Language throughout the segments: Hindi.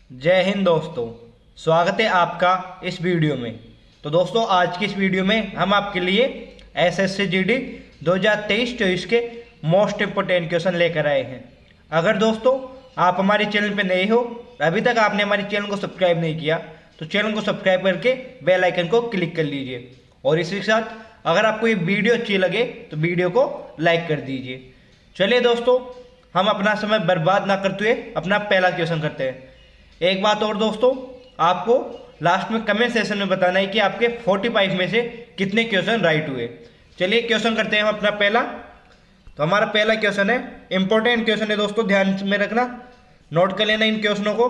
जय हिंद दोस्तों। स्वागत है आपका इस वीडियो में। तो दोस्तों आज की इस वीडियो में हम आपके लिए एसएससी जीडी 2023-24 के मोस्ट इम्पोर्टेंट क्वेश्चन लेकर आए हैं। अगर दोस्तों आप हमारे चैनल पर नए हो, अभी तक आपने हमारे चैनल को सब्सक्राइब नहीं किया तो चैनल को सब्सक्राइब करके बेल आइकन को क्लिक कर लीजिए और इसी के साथ अगर आपको ये वीडियो अच्छी लगे तो वीडियो को लाइक कर दीजिए। चलिए दोस्तों, हम अपना समय बर्बाद ना करते हुए अपना पहला क्वेश्चन करते हैं। एक बात और दोस्तों, आपको लास्ट में कमेंट सेशन में बताना है कि आपके 45 में से कितने क्वेश्चन राइट हुए। चलिए क्वेश्चन करते हैं हम अपना पहला। तो हमारा पहला क्वेश्चन है, इंपॉर्टेंट क्वेश्चन है दोस्तों, ध्यान में रखना, नोट कर लेना इन क्वेश्चनों को।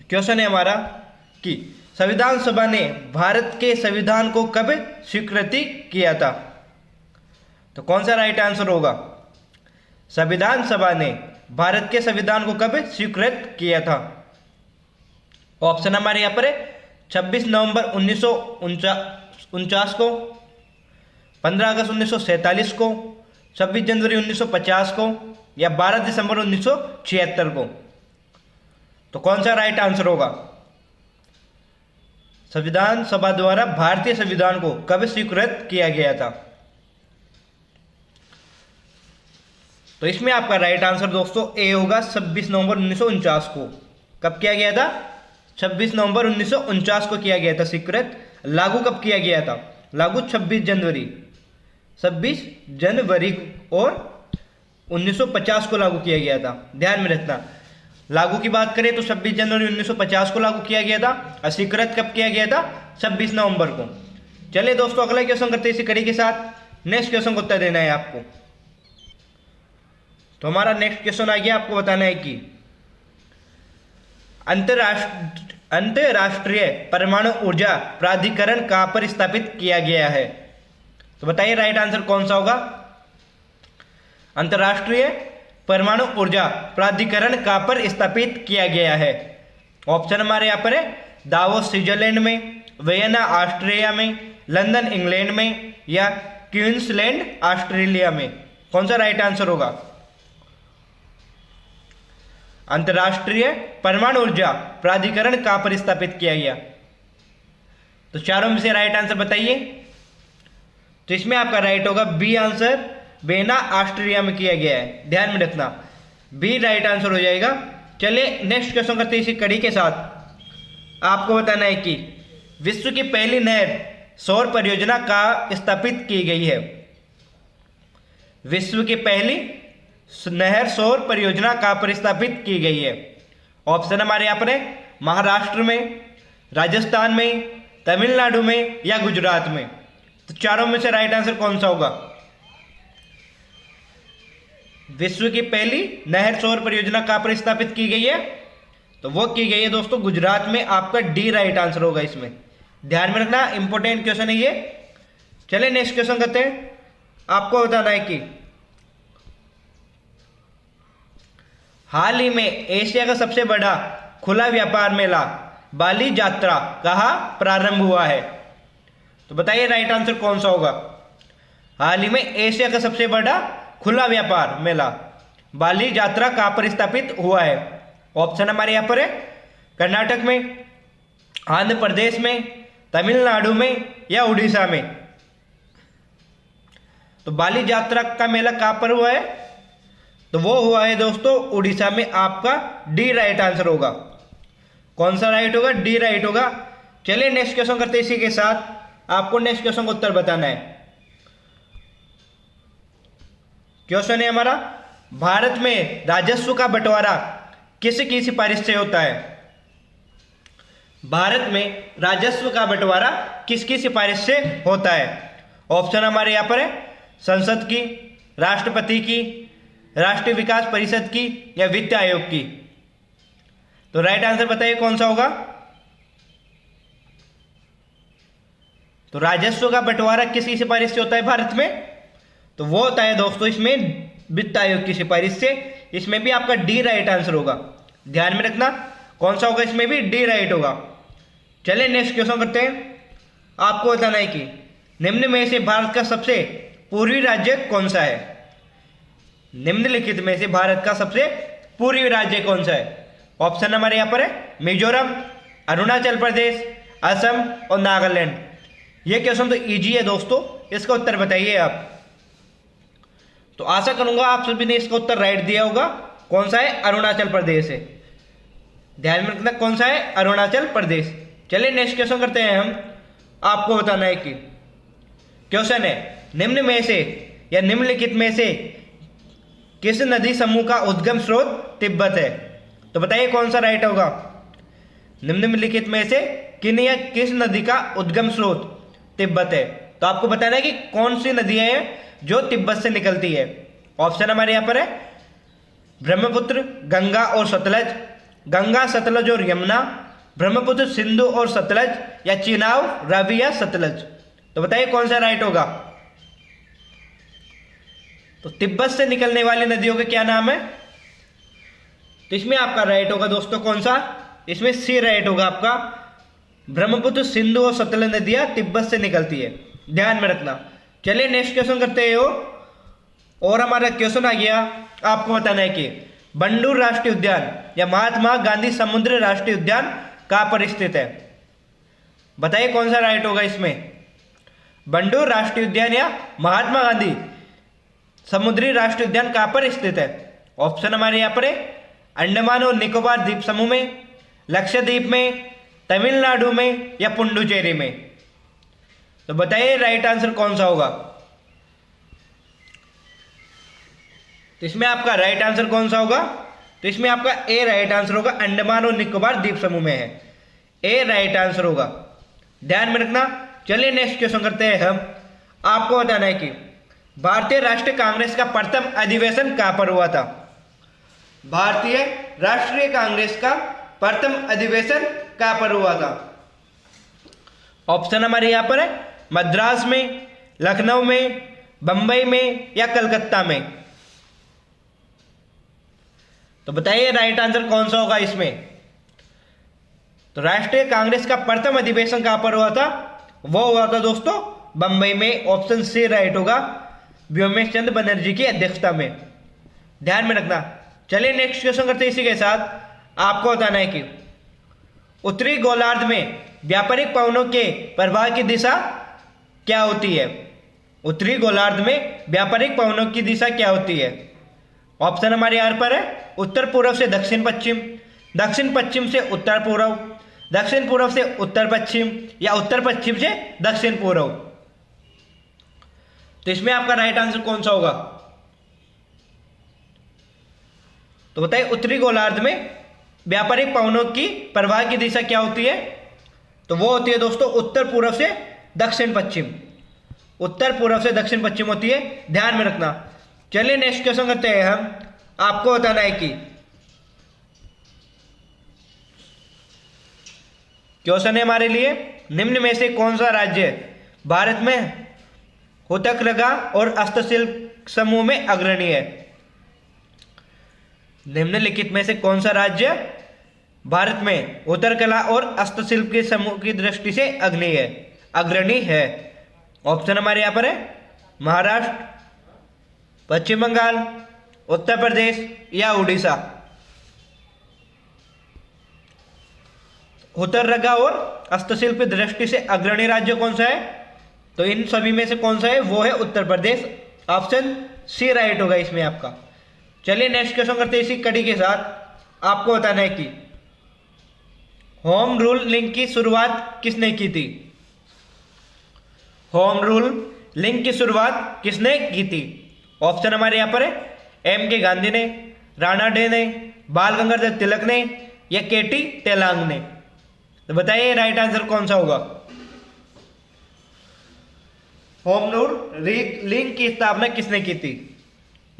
क्वेश्चन है हमारा कि संविधान सभा ने भारत के संविधान को कब स्वीकृति किया था। तो कौन सा राइट आंसर होगा? संविधान सभा ने भारत के संविधान को कब स्वीकृत किया था? ऑप्शन हमारे यहाँ पर है 26 नवंबर 1949 को, 15 अगस्त 1947 को, 26 जनवरी 1950 को या 12 दिसंबर 1976 को। तो कौन सा राइट आंसर होगा? संविधान सभा द्वारा भारतीय संविधान को कब स्वीकृत किया गया था? तो इसमें आपका राइट आंसर दोस्तों ए होगा 26 नवंबर 1949 को। कब किया गया था? 26 नवंबर 1949 को किया गया था स्वीकृत। लागू कब किया गया था? लागू 26 जनवरी और 1950 को लागू किया गया था। ध्यान में रखना, लागू की बात करें तो 26 जनवरी 1950 को लागू किया गया था और स्वीकृत कब किया गया था? 26 नवंबर को। चलिए दोस्तों अगला क्वेश्चन करते हैं इसी कड़ी के साथ। नेक्स्ट क्वेश्चन को उत्तर देना है आपको। तो हमारा नेक्स्ट क्वेश्चन आ गया, आपको बताना है कि अंतरराष्ट्रीय परमाणु ऊर्जा प्राधिकरण कहां पर स्थापित किया गया है। तो बताइए राइट आंसर कौन सा होगा? अंतरराष्ट्रीय परमाणु ऊर्जा प्राधिकरण कहां पर स्थापित किया गया है? ऑप्शन हमारे यहाँ पर है दावोस स्विट्जरलैंड में, वियना ऑस्ट्रिया में, लंदन इंग्लैंड में या क्वींसलैंड ऑस्ट्रेलिया में। कौन सा राइट आंसर होगा? अंतरराष्ट्रीय परमाणु ऊर्जा प्राधिकरण कहां पर स्थापित किया गया? तो चारों में से राइट आंसर बताइए। तो इसमें आपका राइट होगा बी आंसर, वियना ऑस्ट्रिया में किया गया है। ध्यान में रखना, बी राइट आंसर हो जाएगा। चलिए नेक्स्ट क्वेश्चन करते हैं इसी कड़ी के साथ। आपको बताना है कि विश्व की पहली नहर सौर परियोजना कहां स्थापित की गई है? विश्व की पहली नहर सौर परियोजना कहां पर स्थापित की गई है? ऑप्शन हमारे यहाँ पर है महाराष्ट्र में, राजस्थान में, तमिलनाडु में या गुजरात में। तो चारों में से राइट आंसर कौन सा होगा? विश्व की पहली नहर सौर परियोजना कहां पर स्थापित की गई है? तो वो की गई है दोस्तों गुजरात में। आपका डी राइट आंसर होगा इसमें। ध्यान में रखना, इंपॉर्टेंट क्वेश्चन है ये। चलिए नेक्स्ट क्वेश्चन करते हैं। आपको बताना है कि हाल ही में एशिया का सबसे बड़ा खुला व्यापार मेला बाली यात्रा कहाँ प्रारंभ हुआ है? तो बताइए राइट आंसर कौन सा होगा? हाल ही में एशिया का सबसे बड़ा खुला व्यापार मेला बाली यात्रा कहाँ पर स्थापित हुआ है? ऑप्शन हमारे यहाँ पर है कर्नाटक में, आंध्र प्रदेश में, तमिलनाडु में या उड़ीसा में। तो बाली यात्रा का मेला कहाँ पर हुआ है? तो वो हुआ है दोस्तों उड़ीसा में। आपका डी राइट आंसर होगा। कौन सा राइट होगा? डी राइट होगा। चलिए नेक्स्ट क्वेश्चन करते हैं इसी के साथ। आपको नेक्स्ट क्वेश्चन का उत्तर बताना है। क्वेश्चन है हमारा, भारत में राजस्व का बंटवारा किसकी सिफारिश से होता है? भारत में राजस्व का बंटवारा किसकी सिफारिश से होता है? ऑप्शन हमारे यहाँ पर है संसद की, राष्ट्रपति की, राष्ट्रीय विकास परिषद की या वित्त आयोग की। तो राइट आंसर बताइए कौन सा होगा? तो राजस्व का बंटवारा किसकी सिफारिश से होता है भारत में? तो वो होता है दोस्तों इसमें वित्त आयोग की सिफारिश से। इसमें भी आपका डी राइट आंसर होगा। ध्यान में रखना, कौन सा होगा? इसमें भी डी राइट होगा। चलिए नेक्स्ट क्वेश्चन करते हैं। आपको बताना है कि निम्न में से भारत का सबसे पूर्वी राज्य कौन सा है? निम्नलिखित में से भारत का सबसे पूर्वी राज्य कौन सा है? ऑप्शन नंबर यहाँ पर है मिजोरम, अरुणाचल प्रदेश, असम और नागालैंड। ये क्वेश्चन तो इजी है दोस्तों, इसका उत्तर बताइए आप। तो आशा करूंगा आप सभी ने इसका उत्तर राइट दिया होगा। कौन सा है? अरुणाचल प्रदेश है। ध्यान में रखना कौन सा है? अरुणाचल प्रदेश। चलिए नेक्स्ट क्वेश्चन करते हैं हम। आपको बताना है कि क्वेश्चन है निम्न में से या निम्नलिखित में से किस नदी समूह का उद्गम स्रोत तिब्बत है? तो बताइए कौन सा राइट होगा। निम्नलिखित में से किन या किस नदी का उद्गम स्रोत तिब्बत है? तो आपको बताना है कि कौन सी नदियां हैं जो तिब्बत से निकलती है। ऑप्शन हमारे यहाँ पर है ब्रह्मपुत्र, गंगा और सतलज, गंगा, सतलज और यमुना, ब्रह्मपुत्र, सिंधु और सतलज, या चिनाब, रावी या सतलज। तो बताइए कौन सा राइट होगा। तो तिब्बत से निकलने वाली नदियों के क्या नाम है? तो इसमें आपका राइट होगा दोस्तों कौन सा? इसमें सी राइट होगा आपका। ब्रह्मपुत्र, सिंधु और सतलज नदियां तिब्बत से निकलती है, ध्यान में रखना। चलिए नेक्स्ट क्वेश्चन करते हो। और हमारा क्वेश्चन आ गया, आपको बताना है कि बंडूर राष्ट्रीय उद्यान या महात्मा गांधी समुद्री राष्ट्रीय उद्यान कहां पर स्थित है? बताइए कौन सा राइट होगा इसमें। बंडूर राष्ट्रीय उद्यान या महात्मा गांधी समुद्री राष्ट्रीय उद्यान कहां पर स्थित है? ऑप्शन हमारे यहाँ पर है अंडमान और निकोबार द्वीप समूह में, लक्षद्वीप में, तमिलनाडु में, या पुडुचेरी में। तो बताइए राइट आंसर कौन सा होगा। तो इसमें आपका राइट आंसर कौन सा होगा? तो इसमें आपका ए राइट आंसर होगा, अंडमान और निकोबार द्वीप समूह में है, ए राइट आंसर होगा, ध्यान में रखना। चलिए नेक्स्ट क्वेश्चन करते हैं हम। आपको बताना है कि भारतीय राष्ट्रीय कांग्रेस का प्रथम अधिवेशन कहां पर हुआ था? भारतीय राष्ट्रीय कांग्रेस का प्रथम अधिवेशन कहां पर हुआ था? ऑप्शन हमारे यहां पर है मद्रास में, लखनऊ में, बंबई में, या कलकत्ता में। तो बताइए राइट आंसर कौन सा होगा इसमें। तो राष्ट्रीय कांग्रेस का प्रथम अधिवेशन कहां पर हुआ था? वो हुआ था दोस्तों बंबई में, ऑप्शन सी राइट होगा, व्योमेश चंद्र बनर्जी की अध्यक्षता में, ध्यान में रखना। चलिए नेक्स्ट क्वेश्चन करते हैं इसी के साथ। आपको बताना है कि उत्तरी गोलार्ध में व्यापारिक पवनों के प्रवाह की दिशा क्या होती है? उत्तरी गोलार्ध में व्यापारिक पवनों की दिशा क्या होती है? ऑप्शन हमारे यहाँ पर है उत्तर पूर्व से दक्षिण पश्चिम, दक्षिण पश्चिम से उत्तर पूर्व, दक्षिण पूर्व से उत्तर पश्चिम, या उत्तर पश्चिम से दक्षिण पूर्व। तो इसमें आपका राइट आंसर कौन सा होगा? तो बताइए उत्तरी गोलार्ध में व्यापारिक पवनों की प्रवाह की दिशा क्या होती है? तो वो होती है दोस्तों उत्तर पूर्व से दक्षिण पश्चिम, उत्तर पूर्व से दक्षिण पश्चिम होती है, ध्यान में रखना। चलिए नेक्स्ट क्वेश्चन करते हैं हम। आपको बताना है कि क्वेश्चन है हमारे लिए निम्न में से कौन सा राज्य भारत में हुतकरघा और हस्तशिल्प समूह में अग्रणी है? निम्नलिखित में से कौन सा राज्य भारत में उत्तरकला और हस्तशिल्प के समूह की दृष्टि से अग्रणी है? ऑप्शन हमारे यहाँ पर है महाराष्ट्र, पश्चिम बंगाल, उत्तर प्रदेश, या उड़ीसा। उत्तरकला और हस्तशिल्प की दृष्टि से अग्रणी राज्य कौन सा है? तो इन सभी में से कौन सा है? वो है Uttar Pradesh, option C right होगा इसमें आपका। चलिए नेक्स्ट क्वेश्चन करते हैं इसी कड़ी के साथ। आपको बताना है कि होम रूल लिंक की शुरुआत किसने की थी? होम रूल लिंक की शुरुआत किसने की थी? ऑप्शन हमारे यहां पर है एम के गांधी ने, राणा डे ने, बाल गंगाधर तिलक ने, या केटी तेलांग ने। तो बताइए राइट आंसर कौन सा होगा। होम रूल लिंक की स्थापना किसने की थी,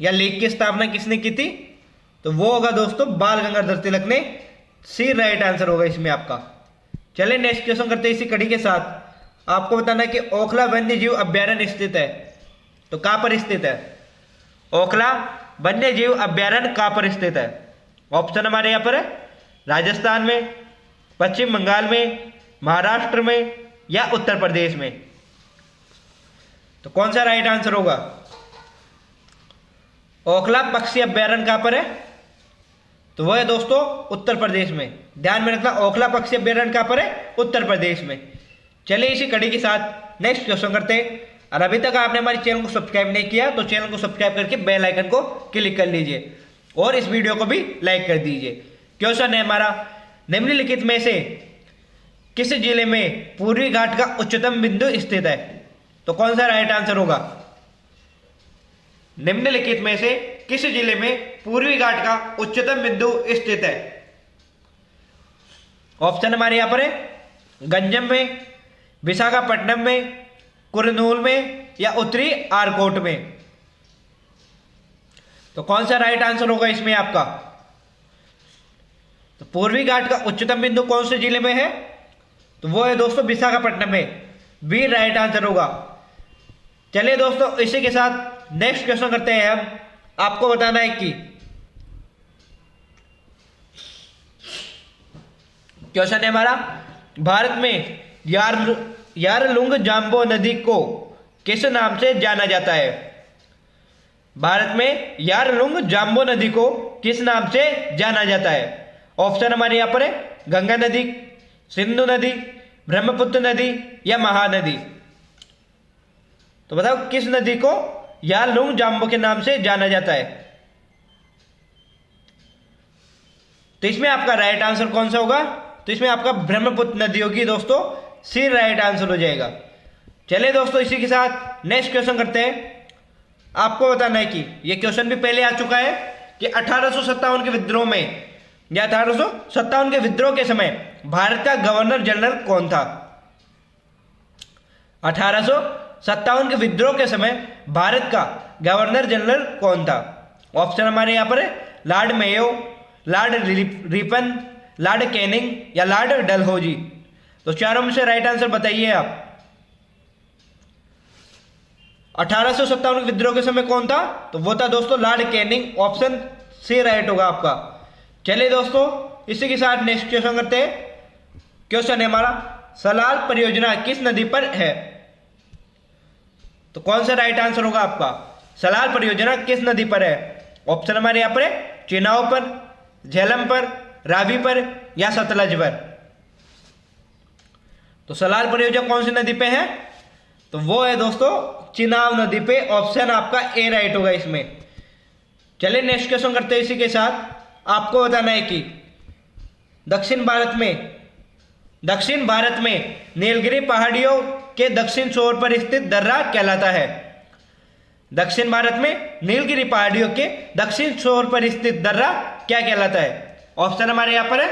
या लीग की स्थापना किसने की थी? तो वो होगा दोस्तों बाल गंगाधर तिलक ने, सी राइट आंसर होगा इसमें आपका। चलिए नेक्स्ट क्वेश्चन करते हैं इसी कड़ी के साथ। आपको बताना है कि ओखला वन्य जीव अभ्यारण्य स्थित है, तो कहां पर स्थित है? ओखला वन्य जीव अभ्यारण्य कहां पर स्थित है? ऑप्शन हमारे यहाँ पर है राजस्थान में, पश्चिम बंगाल में, महाराष्ट्र में, या उत्तर प्रदेश में। तो कौन सा राइट आंसर होगा? ओखला पक्षी अभ्यारण्य कहां पर है? तो वो है दोस्तों उत्तर प्रदेश में। ध्यान में रखना, ओखला पक्षी अभ्यारण्य कहाँ पर है? उत्तर प्रदेश में। चलिए इसी कड़ी के साथ नेक्स्ट क्वेश्चन करते हैं। और अभी तक आपने हमारे चैनल को सब्सक्राइब नहीं किया तो चैनल को सब्सक्राइब करके बेल आइकन को क्लिक कर लीजिए और इस वीडियो को भी लाइक कर दीजिए। क्वेश्चन है हमारा, निम्नलिखित में से किस जिले में पूर्वी घाट का उच्चतम बिंदु स्थित है? तो कौन सा राइट आंसर होगा? निम्नलिखित में से किस जिले में पूर्वी घाट का उच्चतम बिंदु स्थित है? ऑप्शन हमारे यहां पर है गंजम में, विशाखापट्टनम में, कुरनूल में या उत्तरी आरकोट में। तो कौन सा राइट आंसर होगा इसमें आपका? तो पूर्वी घाट का उच्चतम बिंदु कौन से जिले में है? तो वो है दोस्तों विशाखापट्टनम में। बी राइट आंसर होगा। चलिए दोस्तों इसी के साथ नेक्स्ट क्वेश्चन करते हैं हम। आपको बताना है कि क्वेश्चन है हमारा, भारत में यारलुंग जाम्बो नदी को किस नाम से जाना जाता है? भारत में यारलुंग जाम्बो नदी को किस नाम से जाना जाता है? ऑप्शन हमारे यहां पर है गंगा नदी, सिंधु नदी, ब्रह्मपुत्र नदी या महानदी। तो बताओ किस नदी को यारलुंग जाम्बो के नाम से जाना जाता है? तो इसमें आपका राइट आंसर कौन सा होगा? तो इसमें आपका ब्रह्मपुत्र नदी होगी दोस्तों। सी राइट आंसर हो जाएगा। चलिए दोस्तों इसी के साथ नेक्स्ट क्वेश्चन करते हैं। आपको बताना है कि यह क्वेश्चन भी पहले आ चुका है कि 1857 के विद्रोह में या 1857 के विद्रोह के समय भारत का गवर्नर जनरल कौन था? 1857 के विद्रोह के समय भारत का गवर्नर जनरल कौन था? ऑप्शन हमारे यहां पर है Lord Mayo, Lord Ripon, Lord Canning या लॉर्ड डलहौजी। तो चारों में से राइट आंसर बताइए आप। 1857 के विद्रोह के समय कौन था? तो वो था दोस्तों lord Canning. Option C right होगा आपका। चलिए दोस्तों इसी के साथ नेक्स्ट क्वेश्चन करते हैं। क्वेश्चन है हमारा, सलाल परियोजना किस नदी पर है? तो कौन सा राइट आंसर होगा आपका? सलाल परियोजना किस नदी पर है? ऑप्शन हमारे यहां पर है चेनाब पर, झेलम पर, रावी पर या सतलज पर। तो सलाल परियोजना कौन सी नदी पे है? तो वो है दोस्तों चेनाब नदी पे। ऑप्शन आपका ए राइट होगा इसमें। चलिए नेक्स्ट क्वेश्चन करते हैं इसी के साथ। आपको बताना है कि दक्षिण भारत में नीलगिरी पहाड़ियों के दक्षिण छोर पर स्थित दर्रा कहलाता है। दक्षिण भारत में नीलगिरी पहाड़ियों के दक्षिण छोर पर स्थित दर्रा क्या कहलाता है? ऑप्शन हमारे यहां पर है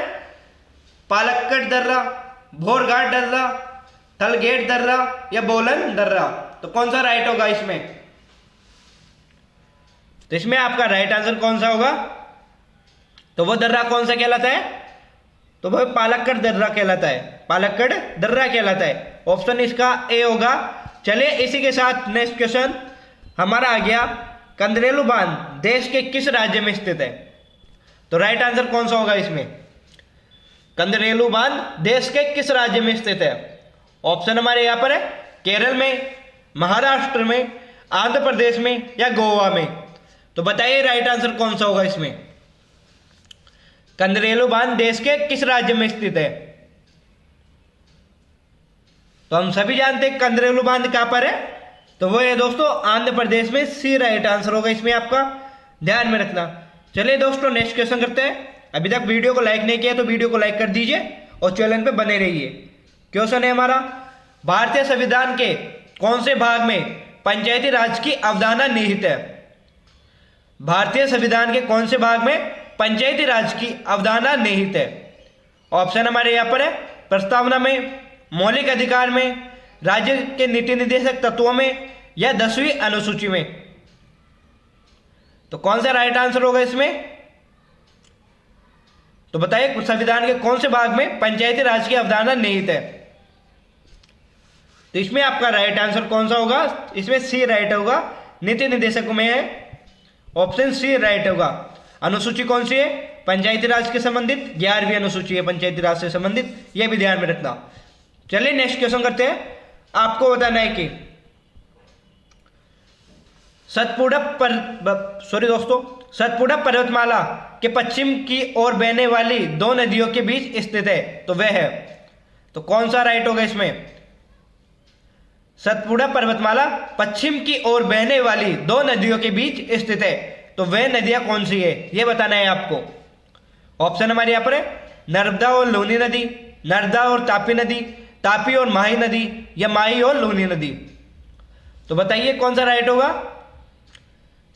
पालक्कड़ दर्रा, भोरघाट दर्रा, थलगेट दर्रा या बोलन दर्रा। तो कौन सा राइट होगा इसमें? तो इसमें आपका राइट आंसर कौन सा होगा? तो वो दर्रा कौन सा कहलाता है? तो वह पालक्कड़ दर्रा कहलाता है। पालक्कड़ दर्रा कहलाता है। ऑप्शन इसका ए होगा। चलिए इसी के साथ नेक्स्ट क्वेश्चन हमारा आ गया, कंदरेलु बांध देश के किस राज्य में स्थित है? तो राइट आंसर कौन सा होगा इसमें? कंदरेलु बांध देश के किस राज्य में स्थित है? ऑप्शन हमारे यहां पर है केरल में, महाराष्ट्र में, आंध्र प्रदेश में या गोवा में। तो बताइए राइट आंसर कौन सा होगा इसमें? कंदरेलु बांध देश के किस राज्य में स्थित है? तो हम सभी जानते हैं कंदरेलु बांध कहां पर है। तो वो है दोस्तों आंध्र प्रदेश में। सी राइट आंसर होगा इसमें आपका। ध्यान में रखना। चलिए दोस्तों नेक्स्ट क्वेश्चन करते हैं। अभी तक वीडियो को लाइक नहीं किया तो वीडियो को लाइक कर दीजिए और चैनल पे बने रहिए। क्वेश्चन है हमारा, भारतीय संविधान के कौन से भाग में पंचायती राज की अवधारणा निहित है? भारतीय संविधान के कौन से भाग में पंचायती राज की अवधारणा निहित है? ऑप्शन हमारे यहां पर है प्रस्तावना में, मौलिक अधिकार में, राज्य के नीति निर्देशक तत्वों में या 10वीं अनुसूची में। तो कौन सा राइट आंसर होगा इसमें? तो बताइए संविधान के कौन से भाग में पंचायती राज की अवधारणा निहित है? तो इसमें आपका राइट आंसर कौन सा होगा? इसमें सी राइट होगा। नीति निर्देशक में है। ऑप्शन सी राइट होगा। अनुसूची कौन सी है? पंचायती राज के संबंधित 11वीं अनुसूची है पंचायती राज से संबंधित। यह भी ध्यान में रखना। चलिए नेक्स्ट क्वेश्चन करते हैं। आपको बताना है कि सतपुड़ा पर्वतमाला के पश्चिम की ओर बहने वाली दो नदियों के बीच स्थित है, तो वह है। तो कौन सा राइट होगा इसमें? सतपुड़ा पर्वतमाला पश्चिम की ओर बहने वाली दो नदियों के बीच स्थित है, तो वह नदियां कौन सी है यह बताना है आपको। ऑप्शन हमारे यहाँ पर है नर्मदा और लूनी नदी, नर्मदा और तापी नदी, तापी और माही नदी, या माही और लूनी नदी। तो बताइए कौन सा राइट होगा?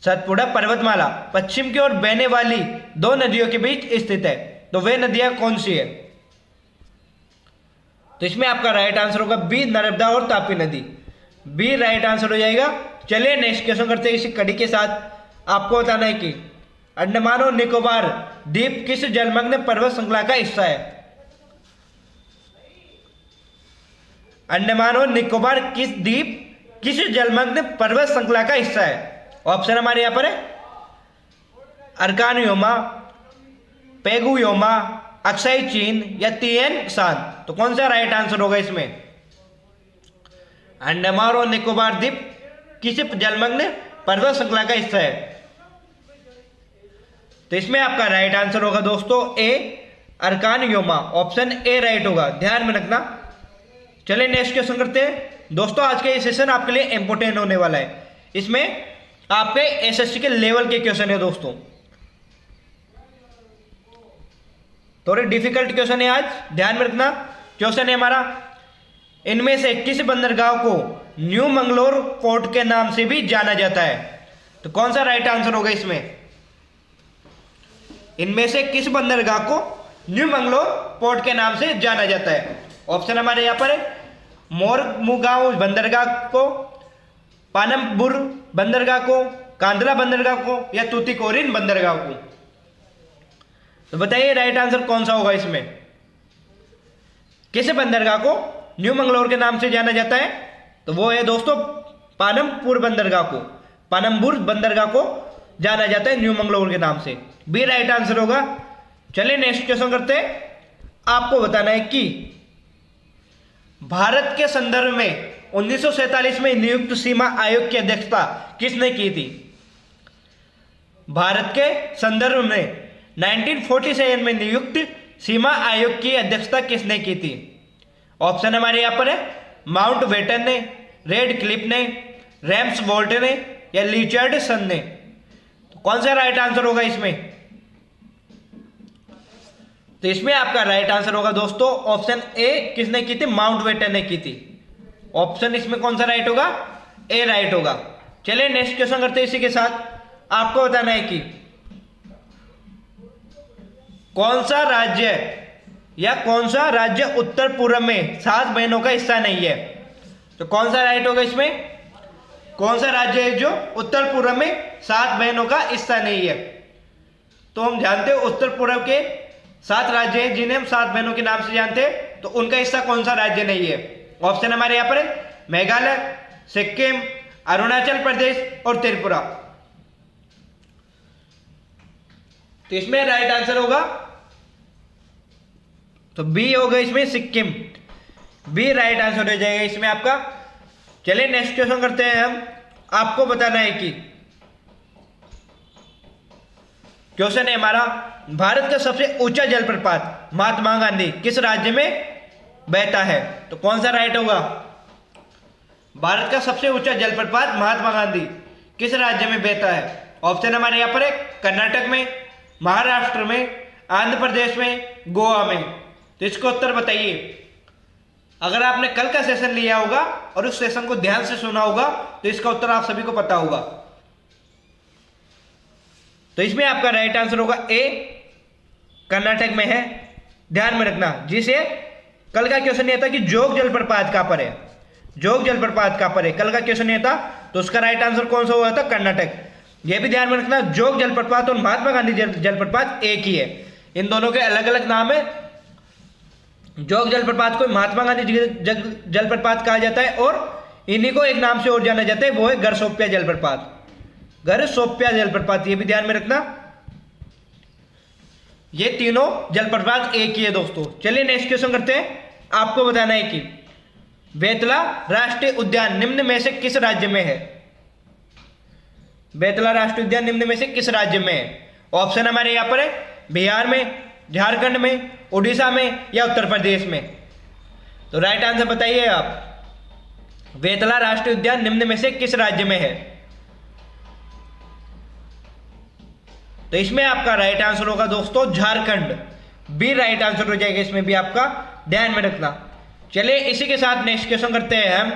सतपुड़ा पर्वतमाला पश्चिम की ओर बहने वाली दो नदियों के बीच स्थित है, तो वे नदियां कौन सी है? तो इसमें आपका राइट आंसर होगा बी, नर्मदा और तापी नदी। बी राइट आंसर हो जाएगा। चलिए नेक्स्ट क्वेश्चन करते हैं इसी कड़ी के साथ। आपको बताना है कि अंडमान और निकोबार द्वीप किस जलमग्न पर्वत श्रृंखला का हिस्सा है? अंडमान और निकोबार द्वीप किस जलमग्न पर्वत श्रृंखला का हिस्सा है? ऑप्शन हमारे यहां पर है अर्कानयोमा, पेगुयोमा, अक्साई चीन, या तिएन शान। तो कौन सा राइट आंसर होगा इसमें? अंडमान और निकोबार द्वीप किस जलमग्न पर्वत श्रृंखला का हिस्सा है? तो इसमें आपका राइट आंसर होगा दोस्तों ए, अर्कानयोमा। ऑप्शन ए राइट होगा, ध्यान में रखना। चलिए नेक्स्ट क्वेश्चन करते हैं दोस्तों। आज का ये सेशन आपके लिए इंपोर्टेंट होने वाला है। इसमें आपके एसएससी के लेवल के क्वेश्चन है दोस्तों, थोड़े डिफिकल्ट क्वेश्चन है आज, ध्यान में रखना। क्वेश्चन है हमारा, इनमें से किस बंदरगाह को न्यू मंगलोर पोर्ट के नाम से भी जाना जाता है? तो कौन सा राइट आंसर होगा इसमें? इनमें से किस बंदरगाह को न्यू मंगलोर पोर्ट के नाम से जाना जाता है? ऑप्शन हमारे यहां पर है मोरमुगांव बंदरगाह को, पानमबुर बंदरगाह को, कांदला बंदरगाह को, या तूतीकोरिन बंदरगाह को। तो बताइए राइट आंसर कौन सा होगा इसमें? किस बंदरगाह को न्यू मंगलोर के नाम से जाना जाता है? तो वो है दोस्तों पानमपुर बंदरगाह को, पानमबुर बंदरगाह को जाना जाता है न्यू मंगलोर के नाम से। बी राइट आंसर होगा। चलिए नेक्स्ट क्वेश्चन करते हैं। आपको बताना है कि भारत के संदर्भ में 1947 में नियुक्त सीमा आयोग की अध्यक्षता किसने की थी? भारत के संदर्भ में 1947 में नियुक्त सीमा आयोग की अध्यक्षता किसने की थी? ऑप्शन हमारे यहां पर है माउंट बेटन ने, रेड क्लिफ ने, रैम्स वोल्ट ने, या रिचर्डसन ने। तो कौन सा राइट आंसर होगा इसमें? तो इसमें आपका राइट आंसर होगा दोस्तों ऑप्शन ए, किसने की थी? माउंट बेटन ने की थी। ऑप्शन इसमें कौन सा राइट होगा? ए राइट होगा। चलिए नेक्स्ट क्वेश्चन करते हैं इसी के साथ। आपको बताना है कि कौन सा राज्य या कौन सा राज्य उत्तर पूर्व में 7 बहनों का हिस्सा नहीं है? तो कौन सा राइट होगा इसमें? कौन सा राज्य है जो उत्तर पूर्व में 7 बहनों का हिस्सा नहीं है? तो हम जानते हैं उत्तर पूर्व के 7 राज्य हैं जिन्हें हम 7 बहनों के नाम से जानते हैं, तो उनका हिस्सा कौन सा राज्य नहीं है? ऑप्शन हमारे यहां पर है मेघालय, सिक्किम, अरुणाचल प्रदेश और त्रिपुरा। तो इसमें राइट आंसर होगा तो बी होगा इसमें सिक्किम। बी राइट आंसर हो जाएगा इसमें आपका। चलिए नेक्स्ट क्वेश्चन करते हैं हम। आपको बताना है कि क्वेश्चन है हमारा, भारत का सबसे ऊंचा जलप्रपात महात्मा गांधी किस राज्य में बहता है? तो कौन सा राइट होगा? भारत का सबसे ऊंचा जलप्रपात महात्मा गांधी किस राज्य में बहता है? ऑप्शन हमारे यहां पर है कर्नाटक में, महाराष्ट्र में, आंध्र प्रदेश में, गोवा में। तो इसका उत्तर बताइए। अगर आपने कल का सेशन लिया होगा और उस सेशन को ध्यान से सुना होगा तो इसका उत्तर आप सभी को पता होगा। तो इसमें आपका राइट आंसर होगा ए, कर्नाटक में है। ध्यान में रखना, जिसे कल का क्वेश्चन ये था कि जोग जलप्रपात कहां पर है, जोग जलप्रपात कहां पर है, कल का क्वेश्चन ये था, तो उसका राइट आंसर कौन सा हुआ था? कर्नाटक। यह भी ध्यान में रखना, जोग जलप्रपात और महात्मा गांधी जलप्रपात एक ही है, इन दोनों के अलग अलग नाम है। जोग जलप्रपात को महात्मा गांधी जलप्रपात कहा जाता है और इन्हीं को एक नाम से और जाना जाता है, वो है गरसोपिया जलप्रपात, गरसोपिया जलप्रपात। ये भी ध्यान में रखना, ये तीनों जलप्रपात एक ही है दोस्तों। चलिए नेक्स्ट क्वेश्चन करते हैं। आपको बताना है कि बेतला राष्ट्रीय उद्यान निम्न में से किस राज्य में है? बेतला राष्ट्रीय उद्यान निम्न में से किस राज्य में है? ऑप्शन हमारे यहाँ पर है बिहार में, झारखंड में, उड़ीसा में या उत्तर प्रदेश में। तो राइट आंसर बताइए आप, बेतला राष्ट्रीय उद्यान निम्न में से किस राज्य में है? तो इसमें आपका राइट आंसर होगा दोस्तों झारखंड। बी राइट आंसर हो जाएगा इसमें भी आपका, ध्यान में रखना। चलिए इसी के साथ नेक्स्ट क्वेश्चन करते हैं हम।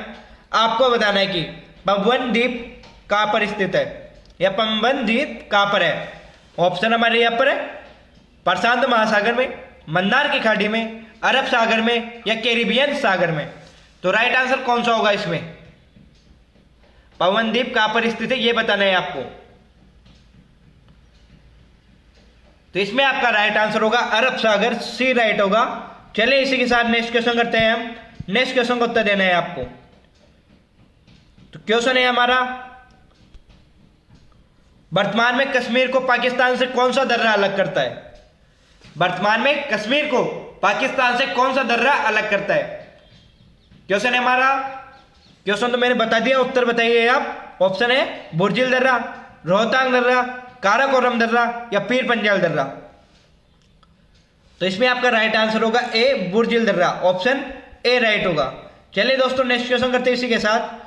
आपको बताना है कि पवन द्वीप कहां पर स्थित है, या पवन द्वीप कहां पर है? ऑप्शन हमारे यहाँ पर है प्रशांत महासागर में, मंदार की खाड़ी में, अरब सागर में या कैरिबियन सागर में। तो राइट आंसर कौन सा होगा इसमें? पवन द्वीप कहां पर स्थित है ये बताना है आपको। तो इसमें आपका राइट आंसर होगा अरब सागर, सी राइट होगा। चलिए इसी के साथ नेक्स्ट क्वेश्चन करते हैं हम। नेक्स्ट क्वेश्चन का उत्तर देना है आपको। तो क्वेश्चन है हमारा, वर्तमान में कश्मीर को पाकिस्तान से कौन सा दर्रा अलग करता है? वर्तमान में कश्मीर को पाकिस्तान से कौन सा दर्रा अलग करता है? क्वेश्चन है हमारा, क्वेश्चन तो मैंने बता दिया, उत्तर बताइए आप। ऑप्शन है बुर्जिल दर्रा, रोहतांग दर्रा, काराकोरम दर्रा या पीर पंजाल दर्रा। तो इसमें आपका राइट आंसर होगा ए बुर्जिल दर्रा, ऑप्शन ए राइट होगा। चलिए दोस्तों नेक्स्ट क्वेश्चन करते हैं इसी के साथ।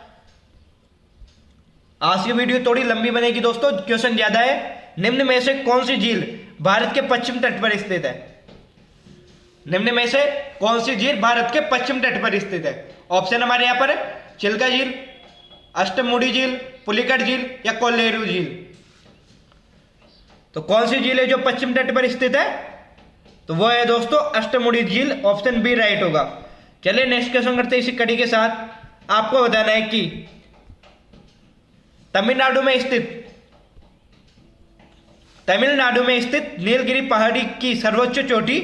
आज की वीडियो थोड़ी लंबी बनेगी दोस्तों, क्वेश्चन ज्यादा है। निम्न में से कौन सी झील भारत के पश्चिम तट पर स्थित है? निम्न में से कौन सी झील भारत के पश्चिम तट पर स्थित है? ऑप्शन हमारे यहां पर है चिल्का झील, अष्टमुड़ी झील, पुलिकट झील या कोल्लेरू झील। तो कौन सी झील है जो पश्चिम तट पर स्थित है? तो वो है दोस्तों अष्टमुड़ी झील, ऑप्शन बी राइट होगा। चलिए नेक्स्ट क्वेश्चन करते हैं इसी कड़ी के साथ। आपको बताना है कि तमिलनाडु में स्थित नीलगिरी पहाड़ी की सर्वोच्च चोटी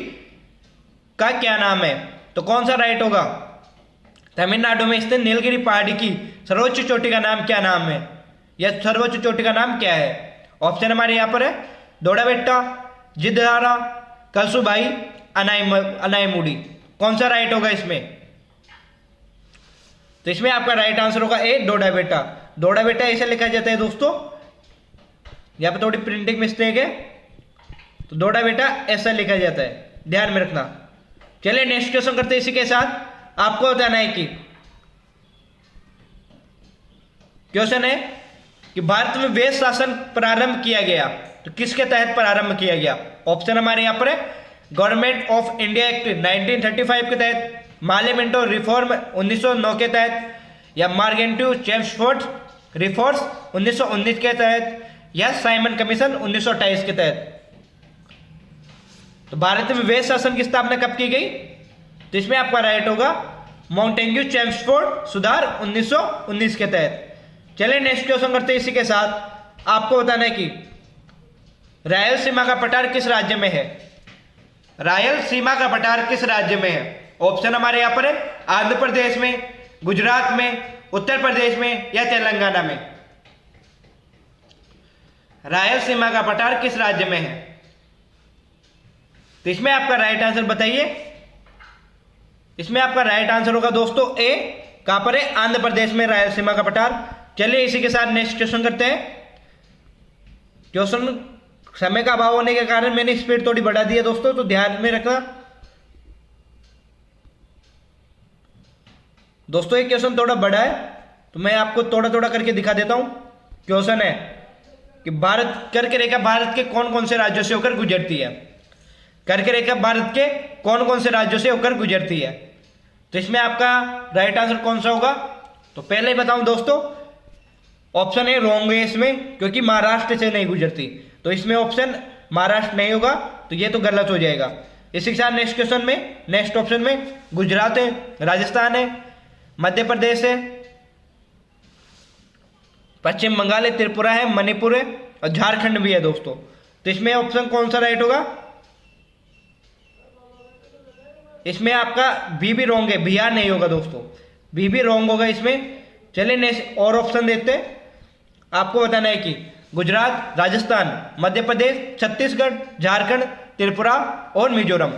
का क्या नाम है? तो कौन सा राइट होगा? तमिलनाडु में स्थित नीलगिरी पहाड़ी की सर्वोच्च चोटी का नाम क्या नाम है, या सर्वोच्च चोटी का नाम क्या है? ऑप्शन हमारे यहां पर है डोडाबेट्टा, जिदहारा, कलसुबाई, अनाईमुडी। कौन सा राइट होगा इसमें? तो इसमें आपका राइट आंसर होगा ए डोडाबेट्टा। डोडाबेट्टा ऐसे लिखा जाता है दोस्तों, यहां पे थोड़ी प्रिंटिंग मिस्टेक है, तो डोडाबेट्टा ऐसा लिखा जाता है, ध्यान में रखना। चलिए नेक्स्ट क्वेश्चन करते हैं इसी के साथ। आपको बताना है कि क्वेश्चन है कि भारत में वेद शासन प्रारंभ किया गया तो किसके तहत प्रारंभ किया गया? ऑप्शन हमारे यहां पर है गवर्नमेंट ऑफ इंडिया एक्ट 1935 के तहत, मार्लियामेंटो रिफॉर्म 1909 के तहत, या मार्गेंटिव चेम्सफोर्ड रिफॉर्म्स 1919 के तहत, या साइमन कमीशन 1928 के तहत। तो भारत में वेद शासन की स्थापना कब की गई? तो इसमें आपका राइट होगा माउंटेन्यू चेम्सफोर्ड सुधार 1919 के तहत। चलिए नेक्स्ट क्वेश्चन करते हैं इसी के साथ। आपको बताना है कि रायलसीमा का पठार किस राज्य में है? रायलसीमा का पठार किस राज्य में है? ऑप्शन हमारे यहां पर है आंध्र प्रदेश में, गुजरात में, उत्तर प्रदेश में या तेलंगाना में। रायलसीमा का पठार किस राज्य में है? तो इसमें आपका राइट आंसर बताइए। इसमें आपका राइट आंसर होगा दोस्तों ए, कहां पर है? आंध्र प्रदेश में रायलसीमा का पठार। चलिए इसी के साथ नेक्स्ट क्वेश्चन करते हैं। क्वेश्चन समय का अभाव होने के कारण मैंने स्पीड थोड़ी बढ़ा दी है दोस्तों, तो ध्यान में रखना दोस्तों। ये क्वेश्चन थोड़ा बड़ा है तो मैं आपको थोड़ा थोड़ा करके दिखा देता हूं। क्वेश्चन है कि भारत कर्क रेखा भारत के कौन कौन से राज्यों से होकर गुजरती है? कर्क रेखा भारत के कौन कौन से राज्यों से होकर गुजरती है? तो इसमें आपका राइट आंसर कौन सा होगा? तो पहले ही बताऊं दोस्तों, ऑप्शन ए रॉन्ग है इसमें, क्योंकि महाराष्ट्र से नहीं गुजरती। तो इसमें ऑप्शन महाराष्ट्र नहीं होगा, तो ये तो गलत हो जाएगा। इसी के साथ नेक्स्ट क्वेश्चन में, नेक्स्ट ऑप्शन में गुजरात है, राजस्थान है, मध्य प्रदेश है, पश्चिम बंगाल है, त्रिपुरा है, मणिपुर है और झारखंड भी है दोस्तों। तो इसमें ऑप्शन कौन सा राइट होगा? इसमें आपका बी भी रॉन्ग है, बिहार नहीं होगा दोस्तों, बी भी रॉन्ग होगा इसमें। चलिए नेक्स्ट और ऑप्शन देखते हैं। आपको बताना है कि गुजरात, राजस्थान, मध्य प्रदेश, छत्तीसगढ़, झारखंड, त्रिपुरा और मिजोरम।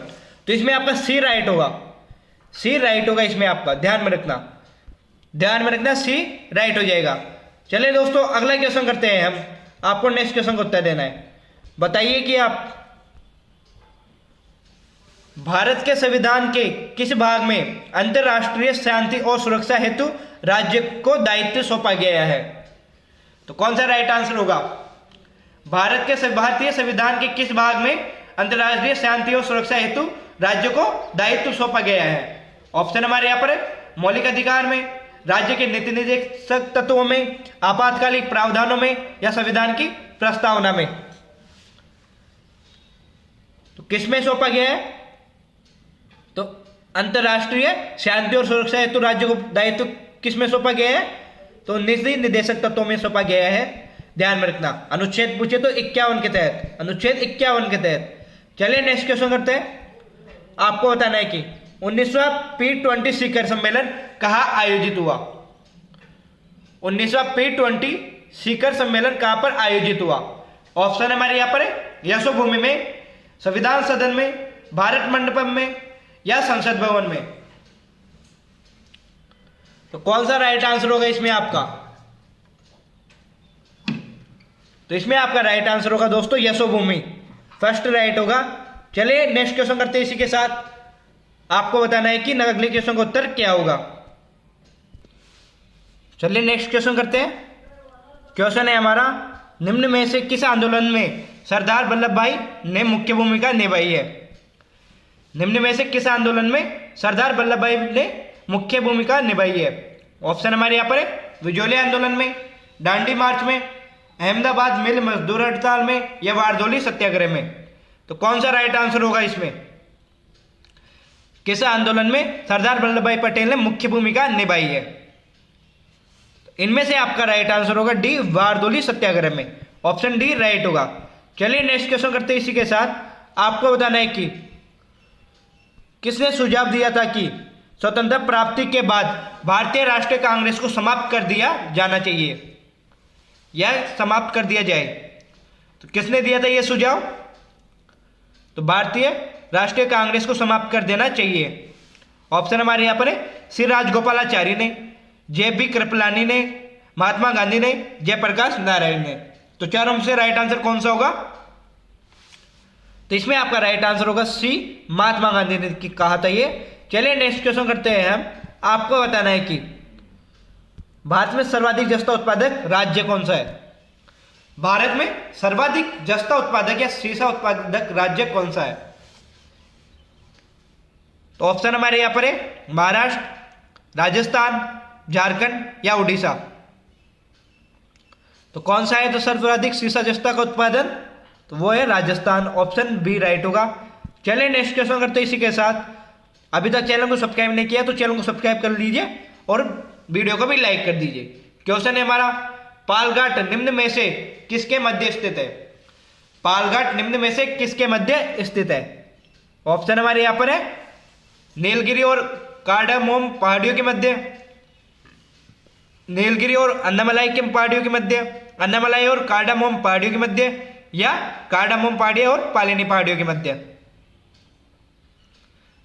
तो इसमें आपका सी राइट होगा, सी राइट होगा इसमें आपका, ध्यान में रखना, ध्यान में रखना, सी राइट हो जाएगा। चलिए दोस्तों अगला क्वेश्चन करते हैं हम। आपको नेक्स्ट क्वेश्चन का उत्तर देना है। बताइए कि आप भारत के संविधान के किस भाग में अंतर्राष्ट्रीय शांति और सुरक्षा हेतु राज्य को दायित्व सौंपा गया है? तो कौन सा राइट आंसर होगा? भारतीय संविधान के किस भाग में अंतर्राष्ट्रीय शांति और सुरक्षा हेतु राज्य को दायित्व सौंपा गया है? ऑप्शन हमारे यहाँ पर है मौलिक अधिकार में, राज्य के नीति निर्देशक तत्वों में, आपातकालीन प्रावधानों में, या संविधान की प्रस्तावना में। तो किस में सौंपा गया है? तो अंतर्राष्ट्रीय शांति और सुरक्षा हेतु राज्य को दायित्व किस में सौंपा गया है? तो नीति निर्देशक तत्वों में सौंपा गया है। ध्यान में रखना, अनुच्छेद पूछे तो 51 के तहत, अनुच्छेद 51 के तहत। चलिए नेक्स्ट क्वेश्चन करते हैं। आपको बताना है कि 19वां P20 शिखर सम्मेलन कहाँ आयोजित हुआ? 19वां P20 शिखर सम्मेलन कहाँ पर आयोजित हुआ? ऑप्शन हमारे यहाँ पर है यशोभूमि में, संविधान सदन में, भारत मंडपम में, या संसद भवन में। तो कौन सा राइट आंसर होगा इसमें आपका? तो इसमें आपका राइट आंसर होगा दोस्तों यशोभूमि, फर्स्ट राइट होगा। चलिए नेक्स्ट क्वेश्चन करते हैं। इसी के साथ आपको बताना है कि अगले क्वेश्चन का उत्तर क्या होगा। चलिए नेक्स्ट क्वेश्चन करते हैं। क्वेश्चन है हमारा, निम्न में से किस आंदोलन में सरदार वल्लभ भाई ने मुख्य भूमिका निभाई है? निम्न में से किस आंदोलन में सरदार वल्लभ भाई ने मुख्य भूमिका निभाई है? ऑप्शन हमारे यहाँ पर है विजोली आंदोलन में, दांडी मार्च में, अहमदाबाद मिल मजदूर हड़ताल में, या बारदोली सत्याग्रह में। तो कौन सा राइट आंसर होगा इसमें? किस आंदोलन में सरदार वल्लभ भाई पटेल ने मुख्य भूमिका निभाई है? इनमें से आपका राइट आंसर होगा डी, बारदोली सत्याग्रह में। ऑप्शन डी राइट होगा। चलिए नेक्स्ट क्वेश्चन करते हैं। इसी के साथ आपको बताना है कि किसने सुझाव दिया था कि स्वतंत्रता प्राप्ति के बाद भारतीय राष्ट्रीय कांग्रेस को समाप्त कर दिया जाना चाहिए या समाप्त कर दिया जाए? तो किसने दिया था यह सुझाव? तो भारतीय राष्ट्रीय कांग्रेस को समाप्त कर देना चाहिए। ऑप्शन हमारे यहाँ पर है श्री राजगोपालाचारी ने, जे.बी. कृपलानी ने, महात्मा गांधी ने, जयप्रकाश नारायण ने। तो चारों में से राइट आंसर कौन सा होगा? तो इसमें आपका राइट आंसर होगा सी, महात्मा गांधी ने कहा था ये। चलिए नेक्स्ट क्वेश्चन करते हैं हम। आपको बताना है कि भारत में सर्वाधिक जस्ता उत्पादक राज्य कौन सा है? भारत में सर्वाधिक जस्ता उत्पादक या सीसा उत्पादक राज्य कौन सा है? तो ऑप्शन हमारे यहां पर है महाराष्ट्र, राजस्थान, झारखंड, या उड़ीसा। तो कौन सा है तो सर्वाधिक सीसा जस्ता का उत्पादन? तो वो है राजस्थान। ऑप्शन बी राइट होगा। चलिए नेक्स्ट क्वेश्चन करते हैं। इसी के साथ अभी तक चैनल को सब्सक्राइब नहीं किया तो चैनल को सब्सक्राइब कर लीजिए और वीडियो को भी लाइक कर दीजिए। क्वेश्चन है हमारा, पालघाट निम्न में से किसके मध्य स्थित है? पालघाट निम्न में से किसके मध्य स्थित है? ऑप्शन हमारे यहाँ पर है नीलगिरी और कार्डामोम पहाड़ियों के मध्य, नीलगिरी और अन्नामलाई के पहाड़ियों के मध्य, अन्नामलाई और कार्डामोम पहाड़ियों के मध्य, या कार्डामोम पहाड़ियों और पालिनी पहाड़ियों के मध्य।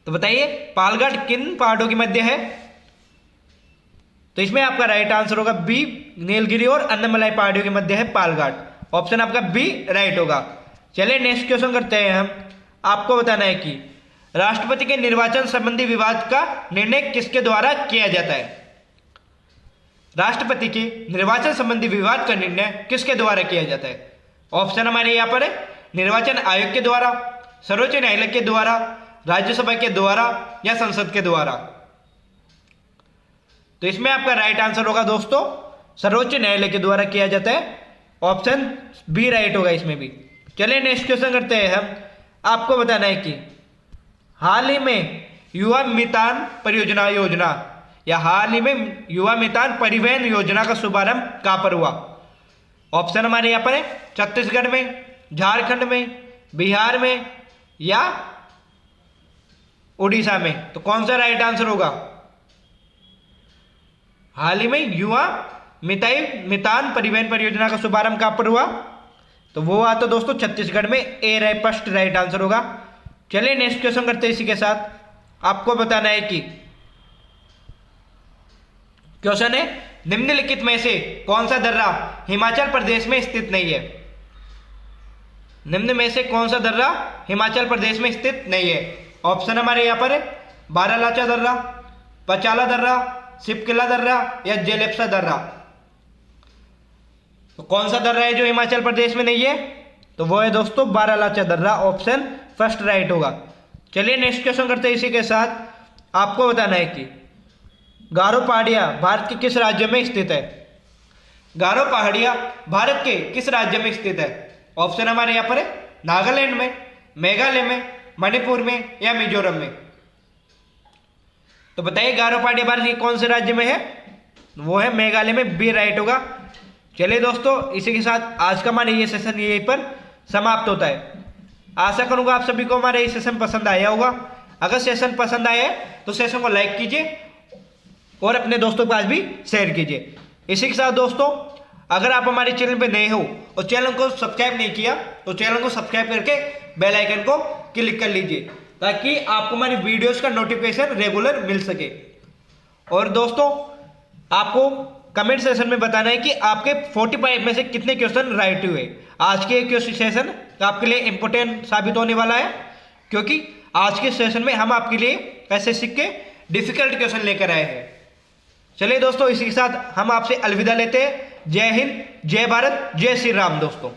तो बताइए पालघाट किन पहाड़ों के मध्य है? तो इसमें आपका राइट आंसर होगा बी, नीलगिरी और अन्नामलाई पहाड़ियों के मध्य है पालघाट। ऑप्शन आपका बी राइट होगा। चलिए नेक्स्ट क्वेश्चन करते हैं हम। आपको बताना है कि राष्ट्रपति के निर्वाचन संबंधी विवाद का निर्णय किसके द्वारा किया जाता है? राष्ट्रपति के निर्वाचन संबंधी विवाद का निर्णय किसके द्वारा किया जाता है? ऑप्शन हमारे यहाँ पर है निर्वाचन आयोग के द्वारा, सर्वोच्च न्यायालय के द्वारा, राज्यसभा के द्वारा, या संसद के द्वारा। तो इसमें आपका राइट आंसर होगा दोस्तों सर्वोच्च न्यायालय के द्वारा किया जाता है। ऑप्शन बी राइट होगा इसमें भी। चलिए नेक्स्ट क्वेश्चन करते हैं हम। आपको बताना है कि हाल ही में युवा मितान परियोजना या हाल ही में युवा मितान परिवहन योजना का शुभारंभ कहां पर हुआ? ऑप्शन हमारे यहाँ पर है छत्तीसगढ़ में, झारखंड में, बिहार में, या उड़ीसा में। तो कौन सा राइट आंसर होगा? हाल ही में युवा मितान परिवहन परियोजना का शुभारंभ कहां पर हुआ? तो वो हुआ तो दोस्तों छत्तीसगढ़ में। ए फर्स्ट राइट आंसर होगा। चलिए नेक्स्ट क्वेश्चन करते हैं। इसी के साथ आपको बताना है कि क्वेश्चन है निम्नलिखित में से कौन सा दर्रा हिमाचल प्रदेश में स्थित नहीं है? निम्न में से कौन सा दर्रा हिमाचल प्रदेश में स्थित नहीं है? ऑप्शन हमारे यहाँ पर है बारालाचा दर्रा, पचाला दर्रा, सिपकिला दर्रा या जेलेप्सा दर्रा। तो कौन सा दर्रा है जो हिमाचल प्रदेश में नहीं है? तो वो है दोस्तों बारालाचा दर्रा। ऑप्शन फर्स्ट राइट होगा। चलिए नेक्स्ट क्वेश्चन करते हैं। इसी के साथ आपको बताना है कि गारो पहाड़ियाँ भारत के किस राज्य में स्थित है? गारो पहाड़ियाँ भारत के किस राज्य में स्थित है? ऑप्शन हमारे यहाँ पर है नागालैंड में, मेघालय में, मणिपुर में या मिजोरम में। तो बताइए गारो पहाड़ियाँ भारत के कौन से राज्य में है? वो है मेघालय में, बी राइट होगा। चलिए दोस्तों इसी के साथ आज का हमारा ये सेशन यहीं पर समाप्त होता है। आशा करूंगा आप सभी को हमारा ये सेशन पसंद आया होगा। अगर सेशन पसंद आया है तो सेशन को लाइक कीजिए और अपने दोस्तों के पास भी शेयर कीजिए। इसी के साथ दोस्तों अगर आप हमारे चैनल पे नए हो और चैनल को सब्सक्राइब नहीं किया तो चैनल को सब्सक्राइब करके बेल आइकन को क्लिक कर लीजिए ताकि आपको हमारी वीडियोस का नोटिफिकेशन रेगुलर मिल सके। और दोस्तों आपको कमेंट सेशन में बताना है कि आपके 45 में से कितने क्वेश्चन राइट हुए। आज के क्वेश्चन सेशन आपके लिए इंपॉर्टेंट साबित होने वाला है क्योंकि आज के सेशन में हम आपके लिए एसएससी के डिफिकल्ट क्वेश्चन लेकर आए हैं। चलिए दोस्तों इसी के साथ हम आपसे अलविदा लेते हैं। जय हिंद, जय भारत, जय श्री राम दोस्तों।